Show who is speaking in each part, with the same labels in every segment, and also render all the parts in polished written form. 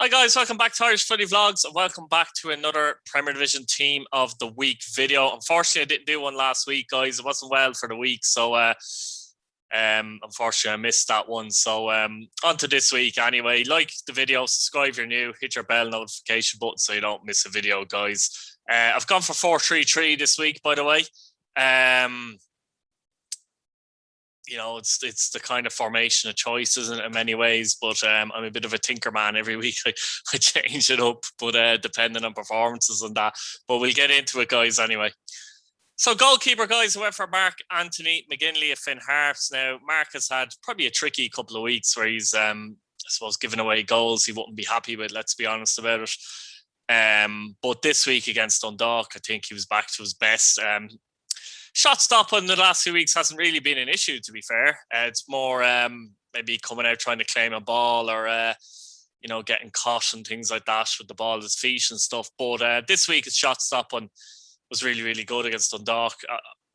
Speaker 1: Hi guys, welcome back to Irish Footy Vlogs and welcome back to another Premier Division Team of the Week video. Unfortunately, I didn't do one last week, guys. It wasn't well for the week, so unfortunately I missed that one. So on to this week anyway. Like the video, subscribe if you're new, hit your bell notification button so you don't miss a video, guys. I've gone for 4-3-3 this week, by the way. It's the kind of formation of choice, isn't it, in many ways, but I'm a bit of a tinker man every week. I change it up, but depending on performances and that. But we'll get into it, guys, anyway. So goalkeeper, guys, I went for Mark Anthony McGinley of Finn Harps. Now, Mark has had probably a tricky couple of weeks where he's, I suppose, giving away goals he wouldn't be happy with, let's be honest about it. But this week against Dundalk, I think he was back to his best. Shot stopping in the last few weeks hasn't really been an issue, to be fair. It's more maybe coming out trying to claim a ball or, getting caught and things like that with the ball at his feet and stuff. But this week, his shot stopping was really, really good against Dundalk,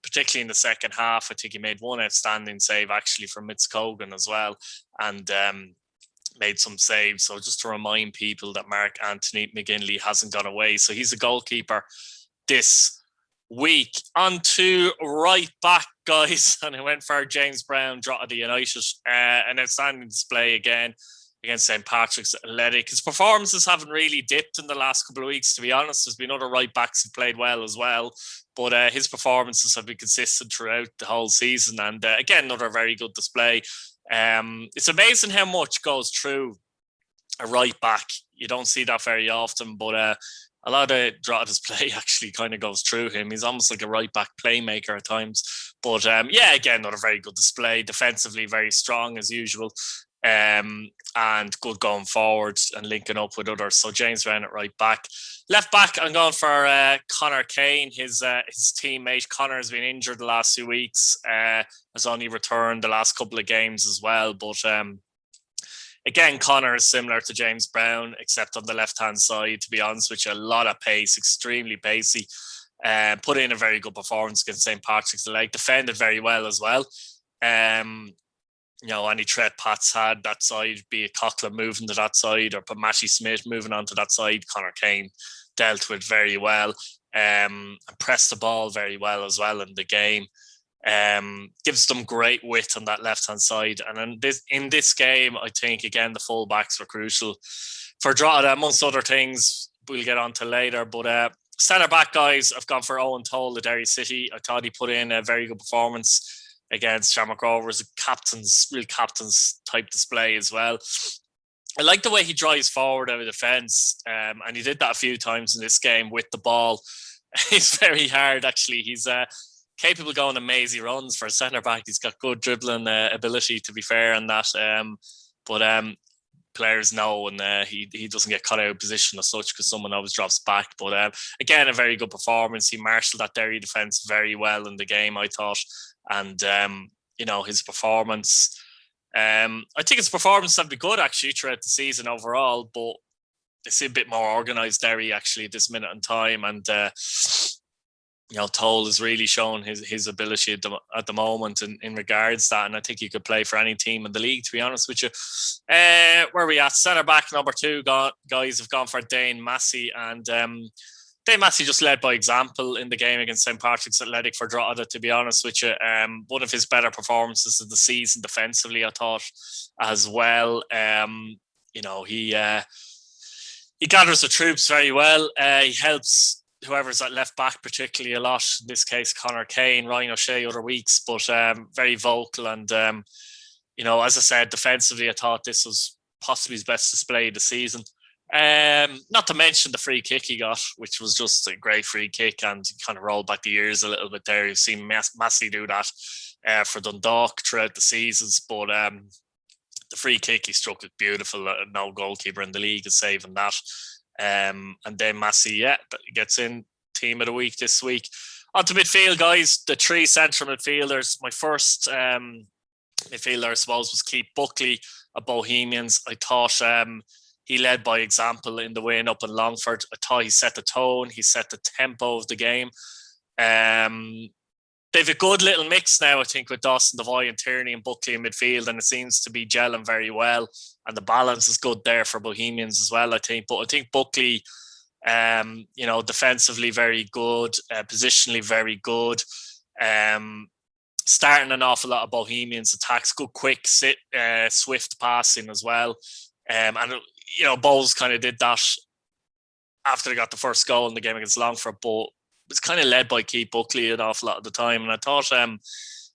Speaker 1: particularly in the second half. I think he made one outstanding save, actually, from Colgan as well, and made some saves. So just to remind people that Mark Anthony McGinley hasn't gone away. So he's a goalkeeper this week. On to right back, guys, and I went for James Brown, Drogheda United. An outstanding display again against St. Patrick's Athletic. His performances haven't really dipped in the last couple of weeks, to be honest. There's been other right backs who played well as well, but his performances have been consistent throughout the whole season. And again, another very good display. It's amazing how much goes through a right back. You don't see that very often, but a lot of Drogheda's play actually kind of goes through him. He's almost like a right back playmaker at times. But again, not a very good display. Defensively, very strong as usual. And good going forward and linking up with others. So James Brown at right back. Left back, I'm going for Connor Kane. His teammate Connor has been injured the last few weeks. Has only returned the last couple of games as well. But again, Connor is similar to James Brown, except on the left-hand side, to be honest with you. A lot of pace, extremely pacey. Put in a very good performance against St. Patrick's Athletic. Defended very well as well. Any threat Pat's had that side, be it Coughlin moving to that side or Matty Smith moving onto that side, Connor Kane dealt with very well. And pressed the ball very well as well in the game. Gives them great width on that left-hand side. And in this game, I think, again, the full-backs were crucial for Drogheda, amongst other things we'll get on to later. But centre-back, guys, I've gone for Owen Toll at Derry City. I thought he put in a very good performance against Shamrock Rovers, real captain's type display as well. I like the way he drives forward out of defence, and he did that a few times in this game with the ball. He's very hard, actually. He's capable of going on mazy runs for a centre-back. He's got good dribbling ability, to be fair, and that. But players know, and he doesn't get cut out of position as such because someone always drops back. But again, a very good performance. He marshalled that Derry defence very well in the game, I thought. And, his performance... I think his performance have been good, actually, throughout the season overall, but they seem a bit more organised, Derry, actually, at this minute in time. And... Toll has really shown his ability at the moment in regards to that, and I think he could play for any team in the league, to be honest with you. Where are we at? Centre back number 2 guys have gone for Dane Massey, and Dane Massey just led by example in the game against St. Patrick's Athletic for Drogheda, to be honest with you. One of his better performances of the season defensively, I thought, as well. He gathers the troops very well. He helps whoever's at left back particularly a lot. In this case, Connor Kane, Ryan O'Shea other weeks, but very vocal. And, as I said, defensively, I thought this was possibly his best display of the season. Not to mention the free kick he got, which was just a great free kick, and kind of rolled back the years a little bit there. You've seen Massey do that for Dundalk throughout the seasons, but the free kick he struck it beautiful. No goalkeeper in the league is saving that. And then Massey, gets in team of the week this week. On to midfield, guys. The 3 central midfielders. My first midfielder, I suppose, was Keith Buckley of Bohemians. I thought he led by example in the win up in Longford. I thought he set the tone. He set the tempo of the game. they've a good little mix now, I think, with Dawson, Devoy and Tierney and Buckley in midfield, and it seems to be gelling very well. And the balance is good there for Bohemians as well, I think. But I think Buckley, defensively very good, positionally very good. Starting an awful lot of Bohemians attacks, good, quick, swift passing as well. And Bowles kind of did that after they got the first goal in the game against Longford, but it's kind of led by Keith Buckley an awful lot of the time. And I thought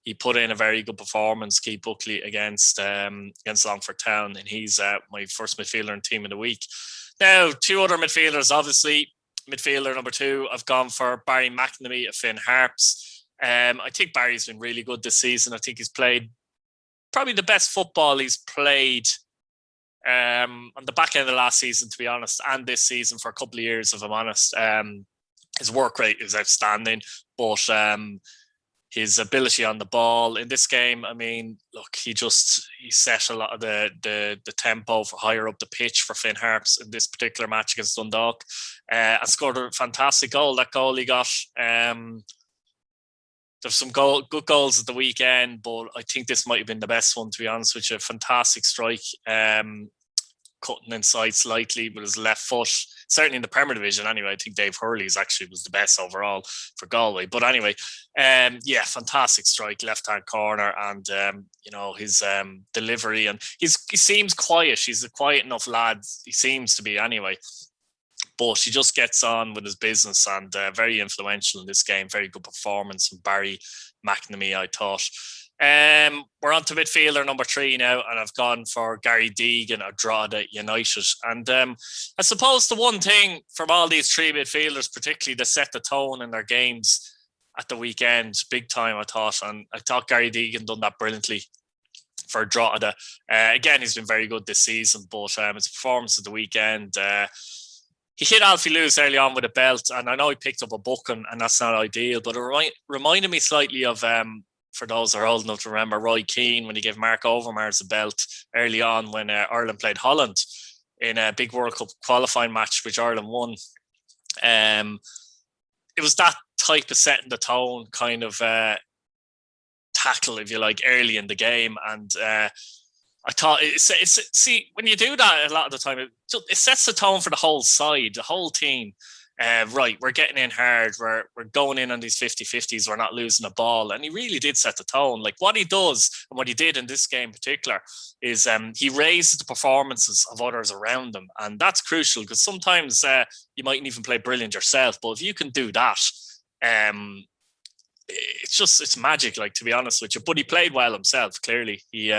Speaker 1: he put in a very good performance, Keith Buckley, against Longford Town, and he's my first midfielder and team of the week. Now, two other midfielders, obviously. Midfielder number 2, I've gone for Barry McNamee of Finn Harps. I think Barry's been really good this season. I think he's played probably the best football he's played on the back end of last season, to be honest, and this season for a couple of years, if I'm honest. His work rate is outstanding, but his ability on the ball in this game, I mean, look, he set a lot of the tempo for higher up the pitch for Finn Harps in this particular match against Dundalk, and scored a fantastic goal. That goal he got, there's some good goals at the weekend, but I think this might have been the best one, to be honest with you. Fantastic strike, cutting inside slightly with his left foot. Certainly in the Premier Division, anyway. I think Dave Hurley's actually was the best overall for Galway. But anyway, fantastic strike, left-hand corner, and his delivery, and he seems quiet. He's a quiet enough lad. He seems to be anyway. But he just gets on with his business, and very influential in this game. Very good performance from Barry McNamee, I thought. We're on to midfielder number 3 now, and I've gone for Gary Deegan of Drogheda United. And I suppose the one thing from all these 3 midfielders, particularly to set the tone in their games at the weekend, big time, I thought. And I thought Gary Deegan done that brilliantly for Drogheda. Again, he's been very good this season, but his performance at the weekend, he hit Alfie Lewis early on with a belt, and I know he picked up a booking, and that's not ideal, but it reminded me slightly of, for those that are old enough to remember, Roy Keane when he gave Mark Overmars a belt early on when Ireland played Holland in a big World Cup qualifying match, which Ireland won. It was that type of setting the tone kind of tackle, if you like, early in the game, and I thought see, when you do that a lot of the time, it sets the tone for the whole side, the whole team. Right, we're getting in hard, we're going in on these 50-50s, we're not losing a ball. And he really did set the tone. Like what he does, and what he did in this game in particular, is he raised the performances of others around him. And that's crucial, because sometimes you mightn't even play brilliant yourself, but if you can do that, it's magic, like, to be honest with you. But he played well himself, clearly. He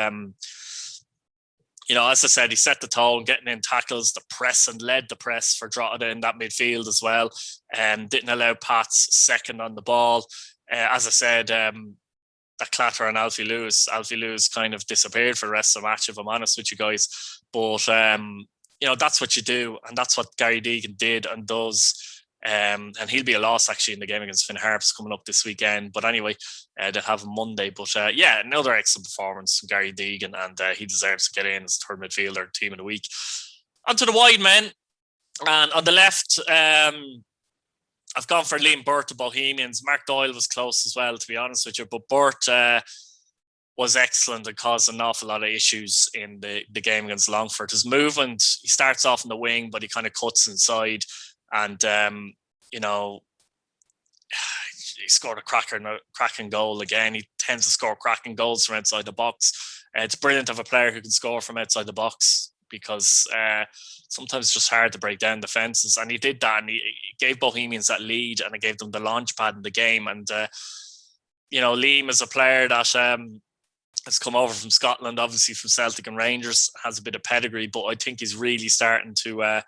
Speaker 1: as I said, he set the tone, getting in tackles, the press, and led the press for Drogheda in that midfield as well. Didn't allow Pats second on the ball. As I said, that clatter on Alfie Lewis kind of disappeared for the rest of the match, if I'm honest with you guys. But, that's what you do, and that's what Gary Deegan did and does. And he'll be a loss, actually, in the game against Finn Harps coming up this weekend. But anyway, they'll have him Monday. But another excellent performance from Gary Deegan, and he deserves to get in as third midfielder, team of the week. Onto the wide men. And on the left, I've gone for Liam Burt of Bohemians. Mark Doyle was close as well, to be honest with you. But Burt was excellent and caused an awful lot of issues in the game against Longford. His movement, he starts off in the wing, but he kind of cuts inside. And, he scored a cracking goal again. He tends to score cracking goals from outside the box. It's brilliant to have a player who can score from outside the box, because sometimes it's just hard to break down defences. And he did that, and he gave Bohemians that lead, and it gave them the launch pad in the game. And, Liam is a player that has come over from Scotland, obviously from Celtic and Rangers, has a bit of pedigree, but I think he's really starting to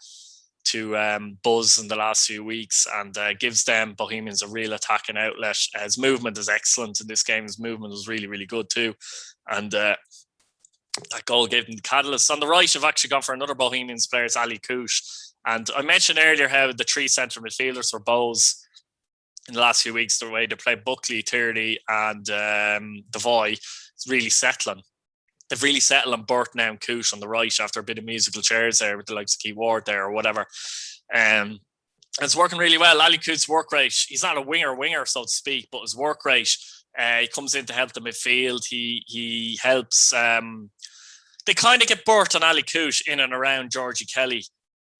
Speaker 1: buzz in the last few weeks, and gives them, Bohemians, a real attacking outlet. His movement is excellent in this game. His movement was really, really good too. And that goal gave them the catalyst. On the right, I've actually gone for another Bohemians player, it's Ali Koosh. And I mentioned earlier how the 3 centre midfielders were Bowes in the last few weeks, the way they played Buckley, Tierney and Devoy. It's really settling. They've really settled on Burt now and Koosh on the right after a bit of musical chairs there with the likes of Key Ward there or whatever. And it's working really well. Ali Koosh's work rate, he's not a winger, so to speak, but his work rate He comes in to help the midfield. He helps. They kind of get Burt and Ali Koosh in and around Georgie Kelly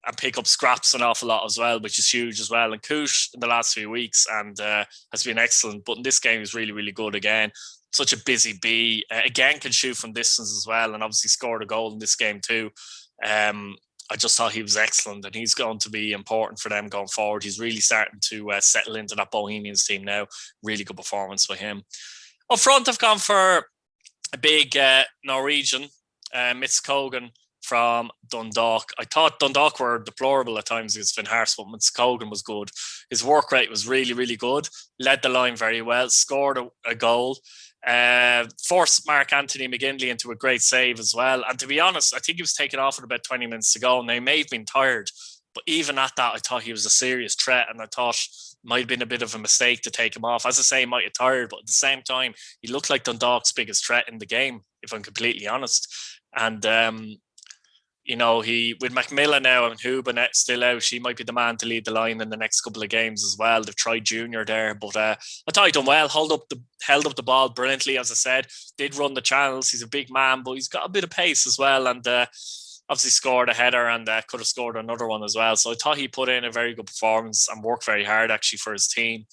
Speaker 1: and pick up scraps an awful lot as well, which is huge as well. And Koosh in the last few weeks and has been excellent. But in this game, he's really, really good again. Such a busy bee. Again, can shoot from distance as well, and obviously scored a goal in this game too. I just thought he was excellent, and he's going to be important for them going forward. He's really starting to settle into that Bohemians team now. Really good performance by him. Up front, I've gone for a big Norwegian, Mitz Colgan from Dundalk. I thought Dundalk were deplorable at times against Finn Harps, but Mitz Colgan was good. His work rate was really, really good. Led the line very well. Scored a goal. Forced Mark Anthony McGinley into a great save as well. And to be honest, I think he was taken off at about 20 minutes to go. And they may have been tired, but even at that, I thought he was a serious threat. And I thought it might have been a bit of a mistake to take him off. As I say, he might have tired, but at the same time, he looked like Dundalk's biggest threat in the game, if I'm completely honest. And you know, he with McMillan now and Huben still out, he might be the man to lead the line in the next couple of games as well. They've tried Junior there, but I thought he done well. Held up the ball brilliantly, as I said. Did run the channels. He's a big man, but he's got a bit of pace as well, and obviously scored a header and could have scored another one as well. So I thought he put in a very good performance and worked very hard actually for his team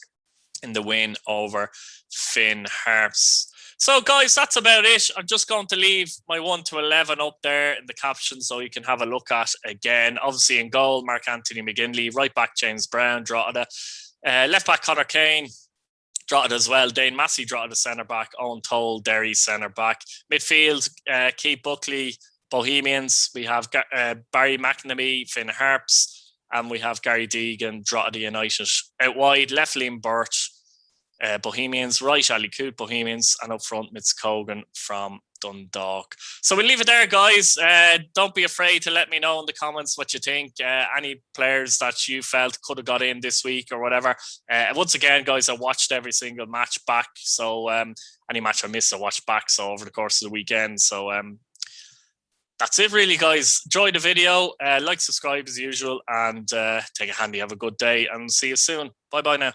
Speaker 1: in the win over Finn Harps. So, guys, that's about it. I'm just going to leave my 1 to 11 up there in the caption so you can have a look at again. Obviously, in goal, Mark Anthony McGinley. Right back, James Brown, Drogheda. Left back, Conor Kane, Drogheda as well. Dane Massey, Drogheda centre back. Owen Toll, Derry centre back. Midfield, Keith Buckley, Bohemians. We have Barry McNamee, Finn Harps. And we have Gary Deegan, Drogheda United. Out wide, left Liam Burt, Bohemians, right Ali Coote, Bohemians, and up front Mitz Colgan from Dundalk. So we'll leave it there, guys. Don't be afraid to let me know in the comments what you think. Any players that you felt could have got in this week or whatever. Once again, guys, I watched every single match back. So any match I missed, I watched back. So over the course of the weekend. So that's it really, guys. Enjoy the video. Like, subscribe as usual, and take it handy. Have a good day and see you soon. Bye-bye now.